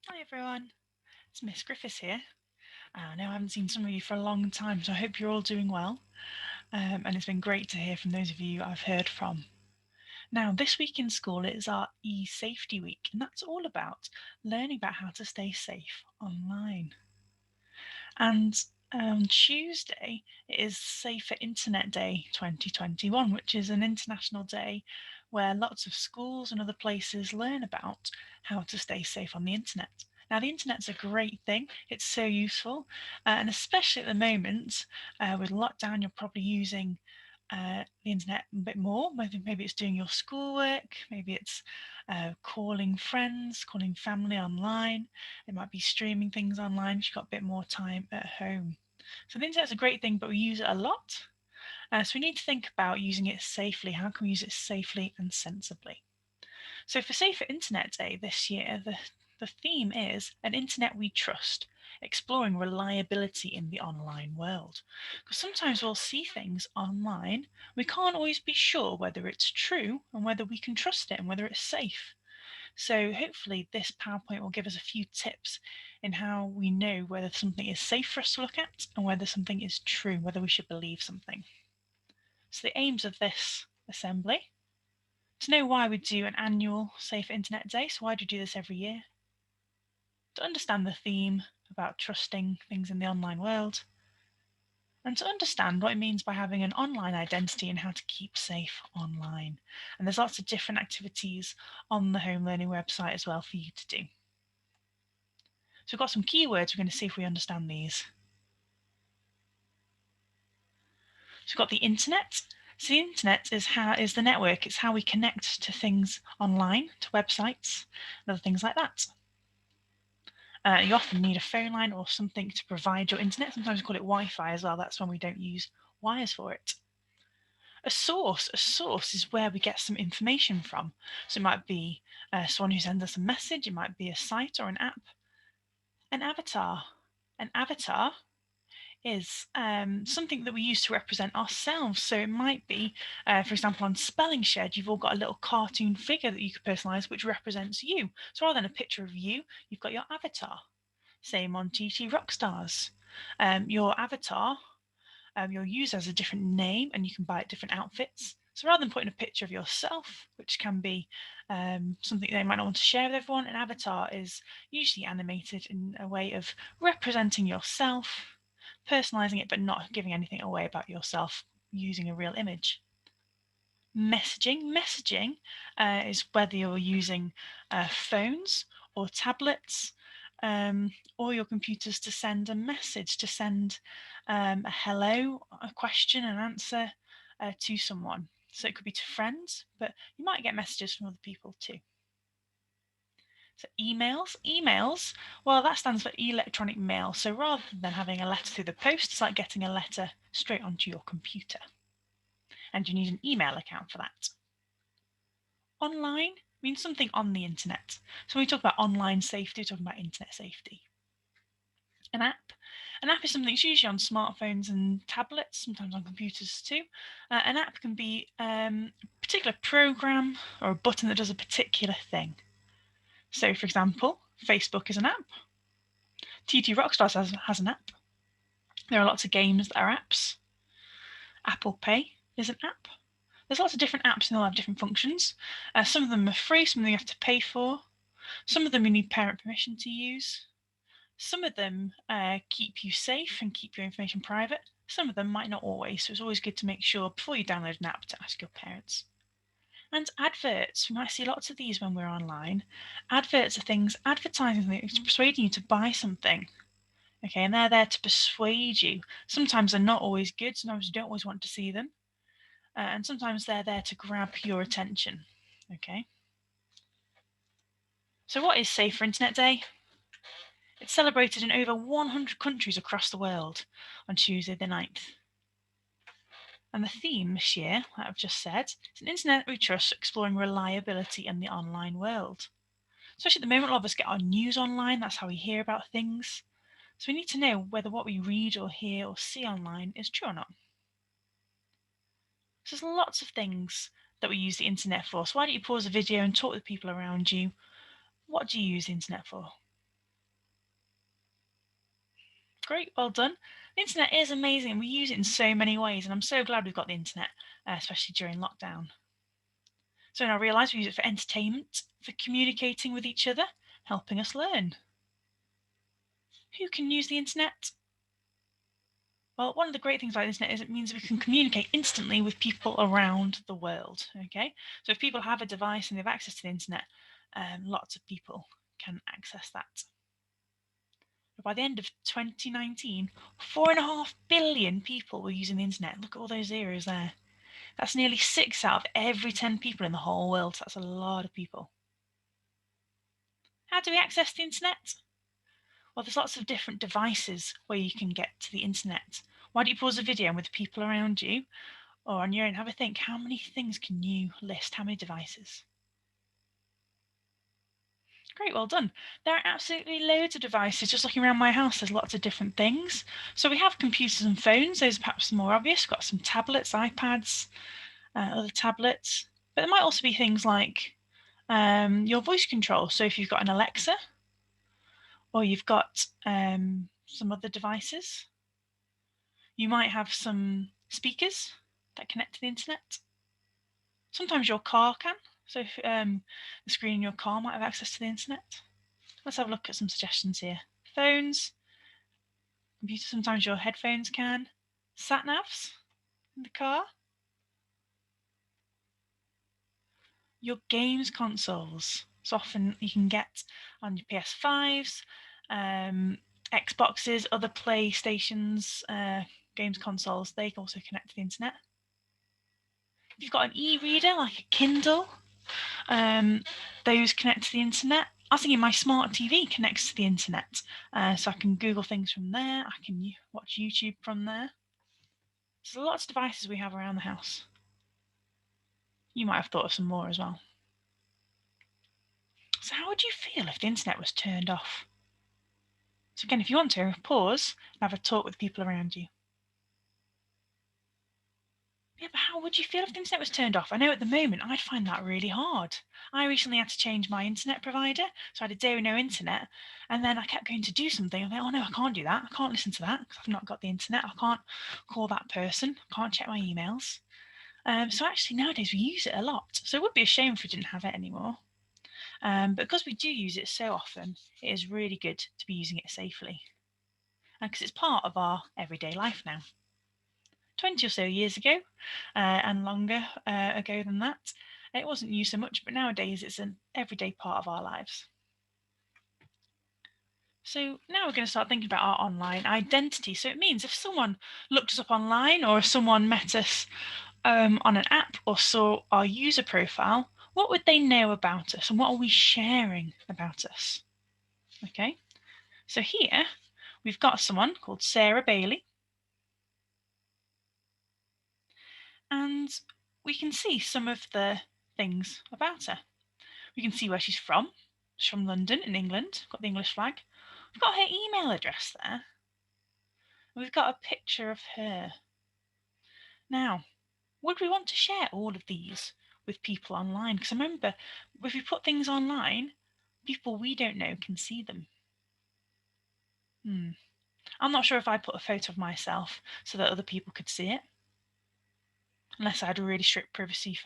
Hi everyone, it's Miss Griffiths here. I know I haven't seen some of you for a long time, so I hope you're all doing well. And it's been great to hear from those of you I've heard from. Now, this week in school is our e-safety week, and that's all about learning about how to stay safe online. And on Tuesday is Safer Internet Day 2021, which is an international day where lots of schools and other places learn about how to stay safe on the internet. Now, the internet's a great thing, it's so useful, and especially at the moment with lockdown, you're probably using the internet a bit more. Maybe it's doing your schoolwork, maybe it's calling friends, calling family online. It might be streaming things online if you've got a bit more time at home. So the internet's a great thing, but we use it a lot. So we need to think about using it safely. How can we use it safely and sensibly? So for Safer Internet Day this year, the theme is An Internet We Trust, exploring reliability in the online world. Because sometimes we'll see things online, we can't always be sure whether it's true and whether we can trust it and whether it's safe. So hopefully this PowerPoint will give us a few tips in how we know whether something is safe for us to look at and whether something is true, whether we should believe something. So the aims of this assembly: to know why we do an annual Safe Internet Day, so why do we do this every year? To understand the theme about trusting things in the online world, and to understand what it means by having an online identity and how to keep safe online. And there's lots of different activities on the Home Learning website as well for you to do. So we've got some keywords, we're going to see if we understand these. So we've got the internet. So the internet is the network, it's how we connect to things online, to websites, and other things like that. You often need a phone line or something to provide your internet. Sometimes we call it Wi-Fi as well. That's when we don't use wires for it. A source is where we get some information from. So it might be someone who sends us a message. It might be a site or an app. An avatar. An avatar is something that we use to represent ourselves. So it might be, for example, on Spelling Shed, you've all got a little cartoon figure that you could personalise which represents you. So rather than a picture of you, you've got your avatar. Same on TT Rockstars. Your avatar, your user has a different name and you can buy different outfits. So rather than putting a picture of yourself, which can be something they might not want to share with everyone, an avatar is usually animated in a way of representing yourself, personalizing it, but not giving anything away about yourself using a real image. Messaging is whether you're using phones or tablets or your computers to send a message, to send a hello, a question, an answer to someone. So it could be to friends, but you might get messages from other people too. So emails, well, that stands for electronic mail. So rather than having a letter through the post, it's like getting a letter straight onto your computer. And you need an email account for that. Online means something on the internet. So when we talk about online safety, we're talking about internet safety. An app. An app is something that's usually on smartphones and tablets, sometimes on computers too. An app can be a particular program or a button that does a particular thing. So, for example, Facebook is an app. TT Rockstars has an app. There are lots of games that are apps. Apple Pay is an app. There's lots of different apps and they all have different functions. Some of them are free, some of them you have to pay for. Some of them you need parent permission to use. Some of them keep you safe and keep your information private. Some of them might not always, so it's always good to make sure before you download an app to ask your parents. And adverts, we might see lots of these when we're online. Adverts are things, advertising things, persuading you to buy something. Okay, and they're there to persuade you. Sometimes they're not always good, sometimes you don't always want to see them. And sometimes they're there to grab your attention. Okay. So what is Safer Internet Day? It's celebrated in over 100 countries across the world on Tuesday the 9th. And the theme this year, like I've just said, is an internet we trust, exploring reliability in the online world. Especially at the moment, a lot of us get our news online, that's how we hear about things. So we need to know whether what we read or hear or see online is true or not. So there's lots of things that we use the internet for. So why don't you pause the video and talk with people around you? What do you use the internet for? great, well done. The internet is amazing. We use it in so many ways, and I'm so glad we've got the internet, especially during lockdown. So in our real lives, we use it for entertainment, for communicating with each other, helping us learn. Who can use the internet? Well, one of the great things about the internet is it means we can communicate instantly with people around the world. Okay, so if people have a device and they have access to the internet, lots of people can access that. By the end of 2019, 4.5 billion people were using the internet. Look at all those zeros there. That's nearly 6 out of every 10 people in the whole world. So that's a lot of people. How do we access the internet? Well, there's lots of different devices where you can get to the internet. Why don't you pause the video and with people around you or on your own, have a think, how many things can you list? How many devices? Great, well done. There are absolutely loads of devices. Just looking around my house, there's lots of different things. So we have computers and phones. Those are perhaps more obvious. We've got some tablets, iPads, other tablets. But there might also be things like your voice control. So if you've got an Alexa or you've got some other devices, you might have some speakers that connect to the internet. Sometimes your car can. So if, the screen in your car might have access to the internet. Let's have a look at some suggestions here. Phones, computer, sometimes your headphones can. Sat navs in the car. Your games consoles. So often you can get on your PS5s, Xboxes, other PlayStations, games consoles, they can also connect to the internet. If you've got an e-reader like a Kindle, those connect to the internet. I was thinking my smart TV connects to the internet, so I can Google things from there. I can watch YouTube from there. There's lots of devices we have around the house. You might have thought of some more as well. So how would you feel if the internet was turned off? So again, if you want to, pause and have a talk with people around you. Yeah, but how would you feel if the internet was turned off? I know at the moment I'd find that really hard. I recently had to change my internet provider, so I had a day with no internet, and then I kept going to do something. I'm like, oh no, I can't do that. I can't listen to that because I've not got the internet. I can't call that person. I can't check my emails. So actually nowadays we use it a lot. So it would be a shame if we didn't have it anymore. But because we do use it so often, it is really good to be using it safely. Because it's part of our everyday life now. 20 or so years ago, and longer ago than that, it wasn't used so much, but nowadays it's an everyday part of our lives. So now we're going to start thinking about our online identity. So it means if someone looked us up online or if someone met us on an app or saw our user profile, what would they know about us and what are we sharing about us? Okay, so here we've got someone called Sarah Bailey. And we can see some of the things about her. We can see where she's from. She's from London in England, got the English flag. We've got her email address there. We've got a picture of her. Now, would we want to share all of these with people online? Because remember, if we put things online, people we don't know can see them. I'm not sure if I put a photo of myself so that other people could see it. Unless I had really strict privacy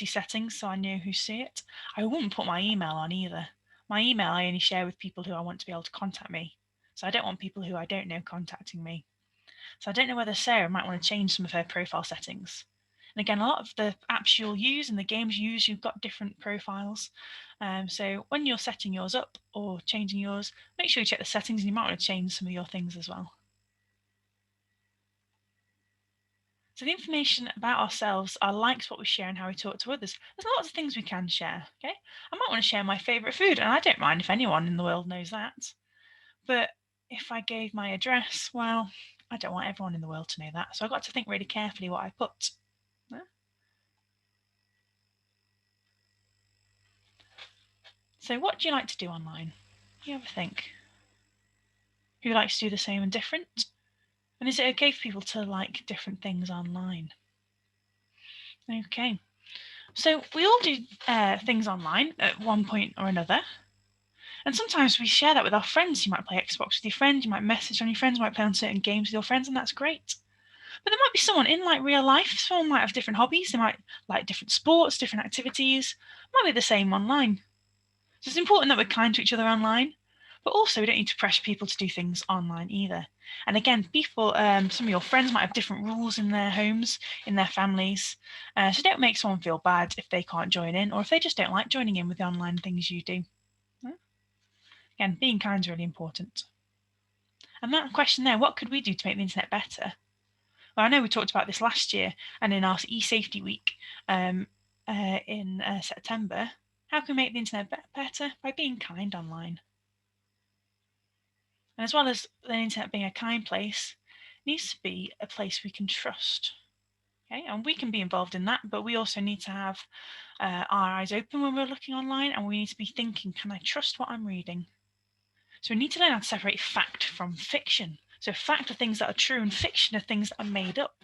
settings so I knew who see it. I wouldn't put my email on either. My email I only share with people who I want to be able to contact me. So I don't want people who I don't know contacting me. So I don't know whether Sarah might want to change some of her profile settings. And again, a lot of the apps you'll use and the games you use, you've got different profiles. So when you're setting yours up or changing yours, make sure you check the settings and you might want to change some of your things as well. So the information about ourselves, our likes, what we share and how we talk to others, there's lots of things we can share, okay? I might want to share my favourite food and I don't mind if anyone in the world knows that. But if I gave my address, well, I don't want everyone in the world to know that. So I've got to think really carefully what I put. So what do you like to do online? You have a think. Who likes to do the same and different? And is it okay for people to like different things online? Okay. So we all do things online at one point or another. And sometimes we share that with our friends. You might play Xbox with your friends, you might message on your friends, you might play on certain games with your friends, and that's great. But there might be someone in like real life, someone might have different hobbies, they might like different sports, different activities, might be the same online. So it's important that we're kind to each other online, but also we don't need to pressure people to do things online either. And again, people, some of your friends might have different rules in their homes, in their families. So don't make someone feel bad if they can't join in, or if they just don't like joining in with the online things you do. Again, being kind is really important. And that question there, what could we do to make the internet better? Well, I know we talked about this last year and in our e-safety week in September. How can we make the internet better? By being kind online. And as well as the internet being a kind place, it needs to be a place we can trust. Okay, and we can be involved in that, but we also need to have our eyes open when we're looking online, and we need to be thinking, can I trust what I'm reading? So we need to learn how to separate fact from fiction. So fact are things that are true, and fiction are things that are made up.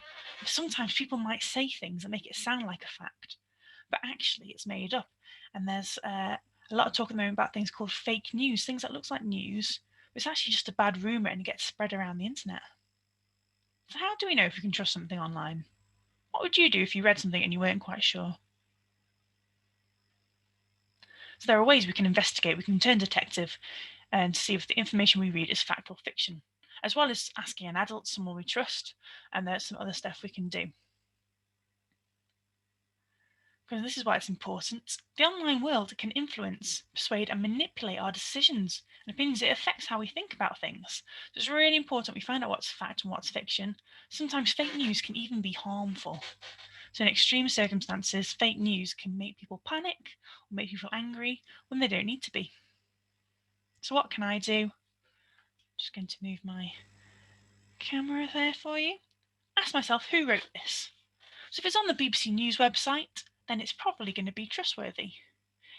Sometimes people might say things that make it sound like a fact, but actually it's made up. And there's a lot of talk at the moment about things called fake news, things that looks like news, but it's actually just a bad rumor and it gets spread around the internet. So how do we know if we can trust something online? What would you do if you read something and you weren't quite sure? So there are ways we can investigate, we can turn detective and see if the information we read is fact or fiction, as well as asking an adult, someone we trust, and there's some other stuff we can do. Because this is why it's important. The online world can influence, persuade, and manipulate our decisions and opinions. It affects how we think about things. So it's really important we find out what's fact and what's fiction. Sometimes fake news can even be harmful. So in extreme circumstances, fake news can make people panic or make people angry when they don't need to be. So what can I do? Just going to move my camera there for you. Ask myself, who wrote this? So if it's on the BBC News website, then it's probably going to be trustworthy.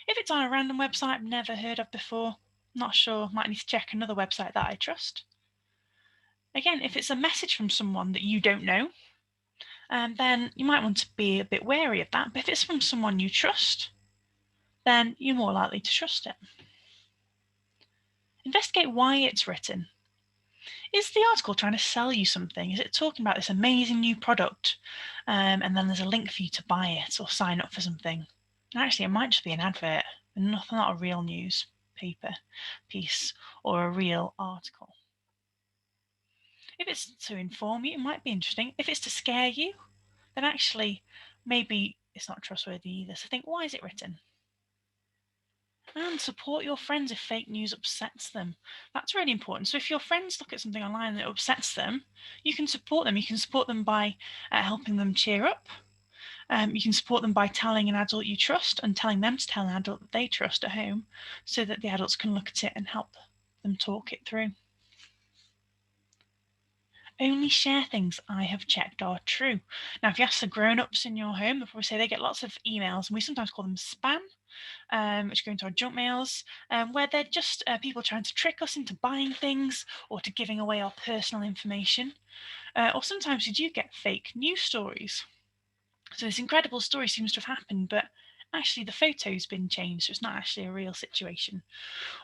If it's on a random website I've never heard of before, not sure, might need to check another website that I trust. Again, if it's a message from someone that you don't know, then you might want to be a bit wary of that. But if it's from someone you trust, then you're more likely to trust it. Investigate why it's written. Is the article trying to sell you something? Is it talking about this amazing new product? And then there's a link for you to buy it or sign up for something. And actually, it might just be an advert and not a real newspaper piece or a real article. If it's to inform you, it might be interesting. If it's to scare you, then actually maybe it's not trustworthy either. So think, why is it written? And support your friends if fake news upsets them. That's really important. So if your friends look at something online and it upsets them, you can support them. You can support them by helping them cheer up. You can support them by telling an adult you trust and telling them to tell an adult that they trust at home so that the adults can look at it and help them talk it through. Only share things I have checked are true. Now, if you ask the grown-ups in your home, they'll probably say they get lots of emails, and we sometimes call them spam, which go into our junk mails, where they're just people trying to trick us into buying things or to giving away our personal information. Or sometimes you do get fake news stories. So this incredible story seems to have happened, but actually the photo's been changed, so it's not actually a real situation.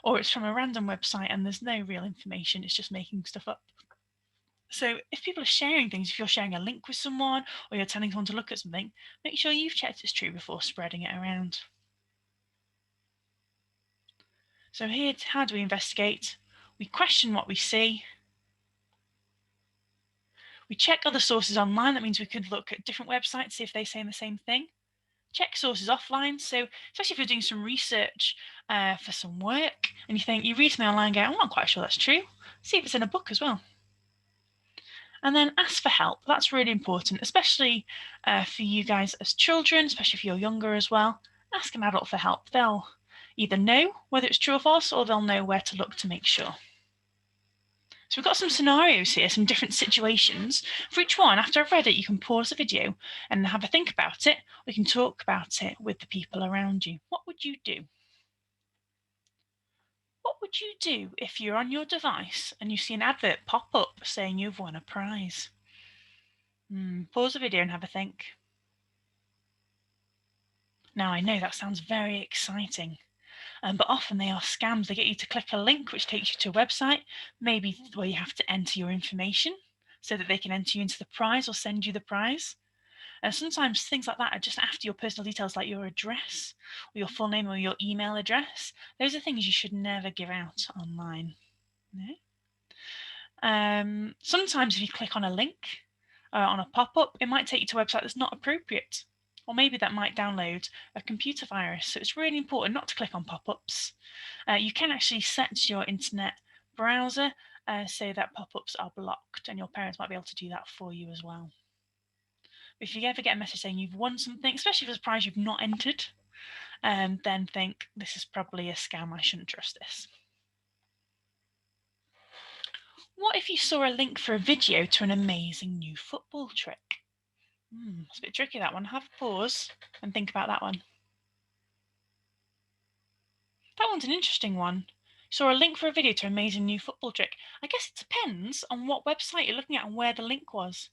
Or it's from a random website and there's no real information, it's just making stuff up. So if people are sharing things, if you're sharing a link with someone or you're telling someone to look at something, make sure you've checked it's true before spreading it around. So here, how do we investigate? We question what we see. We check other sources online. That means we could look at different websites, see if they say the same thing. Check sources offline. So especially if you're doing some research for some work and you read something online and go, I'm not quite sure that's true. See if it's in a book as well. And then ask for help. That's really important, especially for you guys as children, especially if you're younger as well. Ask an adult for help. They'll either know whether it's true or false, or they'll know where to look to make sure. So we've got some scenarios here, some different situations. For each one, after I've read it, you can pause the video and have a think about it. We can talk about it with the people around you. What would you do? What would you do if you're on your device and you see an advert pop up saying you've won a prize? Pause the video and have a think. Now, I know that sounds very exciting, but often they are scams. They get you to click a link which takes you to a website, maybe where you have to enter your information so that they can enter you into the prize or send you the prize. And sometimes things like that are just after your personal details, like your address or your full name or your email address. Those are things you should never give out online. No? Sometimes if you click on a link on a pop-up, it might take you to a website that's not appropriate. Or maybe that might download a computer virus. So it's really important not to click on pop-ups. You can actually set your internet browser so that pop-ups are blocked, and your parents might be able to do that for you as well. If you ever get a message saying you've won something, especially if it's a prize you've not entered, then think this is probably a scam. I shouldn't trust this. What if you saw a link for a video to an amazing new football trick? It's a bit tricky, that one. Have a pause and think about that one. That one's an interesting one. You saw a link for a video to an amazing new football trick. I guess it depends on what website you're looking at and where the link was.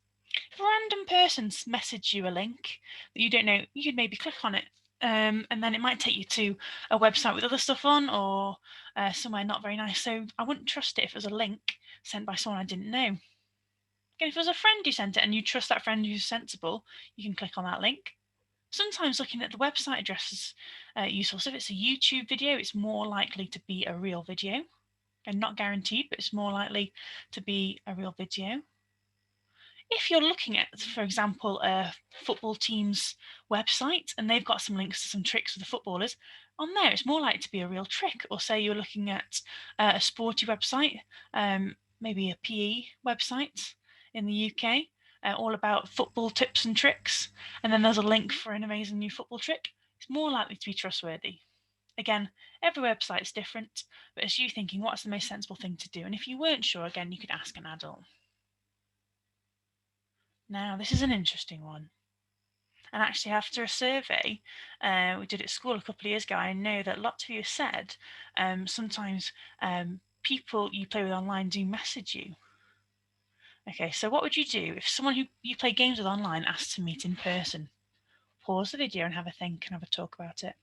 If a random person messaged you a link that you don't know, you could maybe click on it. And then it might take you to a website with other stuff on, or somewhere not very nice. So I wouldn't trust it if it was a link sent by someone I didn't know. Again, if it was a friend who sent it and you trust that friend who's sensible, you can click on that link. Sometimes looking at the website address is useful. So if it's a YouTube video, it's more likely to be a real video. And not guaranteed, but it's more likely to be a real video. If you're looking at, for example, a football team's website and they've got some links to some tricks for the footballers, on there it's more likely to be a real trick. Or say you're looking at a sporty website, maybe a PE website in the UK, all about football tips and tricks, and then there's a link for an amazing new football trick, it's more likely to be trustworthy. Again, every website's different, but it's you thinking what's the most sensible thing to do. And if you weren't sure, again, you could ask an adult. Now, this is an interesting one. And actually, after a survey we did at school a couple of years ago, I know that lots of you said sometimes people you play with online do message you. Okay, so what would you do if someone who you play games with online asked to meet in person? Pause the video and have a think and have a talk about it.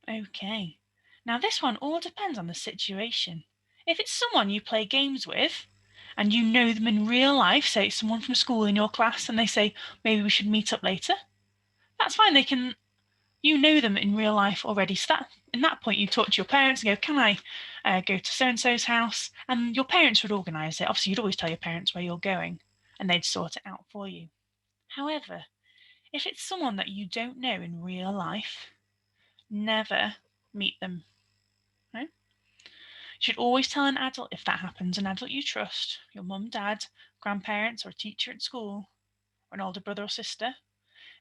Okay, now this one all depends on the situation. If it's someone you play games with, and you know them in real life, say it's someone from school in your class and they say, maybe we should meet up later, that's fine. You know them in real life already. So that, in that point, you talk to your parents and go, can I go to so-and-so's house? And your parents would organise it. Obviously, you'd always tell your parents where you're going and they'd sort it out for you. However, if it's someone that you don't know in real life, never meet them. Right? You should always tell an adult if that happens, an adult you trust, your mum, dad, grandparents, or a teacher at school, or an older brother or sister.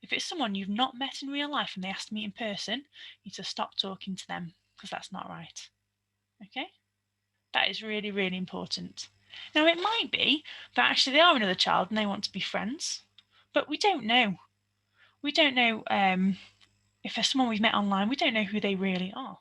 If it's someone you've not met in real life and they ask to meet in person, you need to stop talking to them because that's not right. Okay? That is really, really important. Now, it might be that actually they are another child and they want to be friends, but we don't know. We don't know if there's someone we've met online, we don't know who they really are.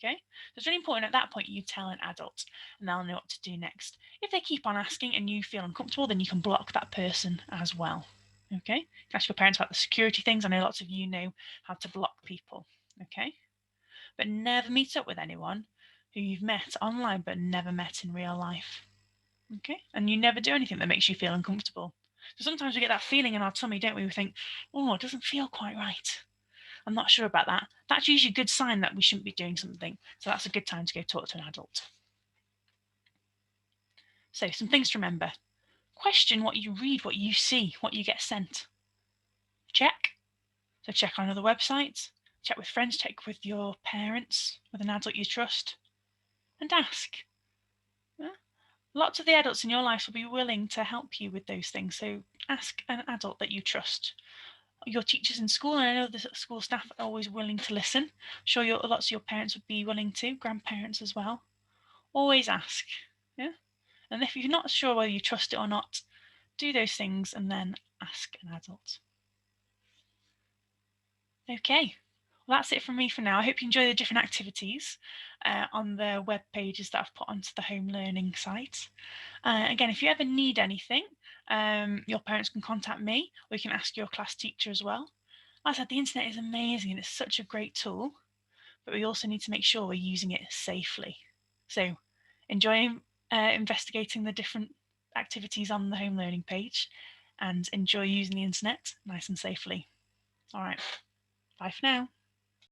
Okay, so it's really important at that point you tell an adult and they'll know what to do next. If they keep on asking and you feel uncomfortable, then you can block that person as well. Okay, you can ask your parents about the security things. I know lots of you know how to block people. Okay, but never meet up with anyone who you've met online but never met in real life. Okay, and you never do anything that makes you feel uncomfortable. So sometimes we get that feeling in our tummy, don't we? We think, oh, it doesn't feel quite right. I'm not sure about that. That's usually a good sign that we shouldn't be doing something. So that's a good time to go talk to an adult. So some things to remember. Question what you read, what you see, what you get sent. Check. So check on other websites, check with friends, check with your parents, with an adult you trust, and ask. Yeah? Lots of the adults in your life will be willing to help you with those things. So ask an adult that you trust. Your teachers in school, and I know the school staff are always willing to listen. I'm sure lots of your parents would be willing to, grandparents as well. Always ask. Yeah? And if you're not sure whether you trust it or not, do those things and then ask an adult. Okay, well, that's it from me for now. I hope you enjoy the different activities on the web pages that I've put onto the home learning site. Again, if you ever need anything, your parents can contact me, or you can ask your class teacher as well. As I said, the internet is amazing and it's such a great tool, but we also need to make sure we're using it safely. So enjoy investigating the different activities on the home learning page and enjoy using the internet nice and safely. All right, bye for now.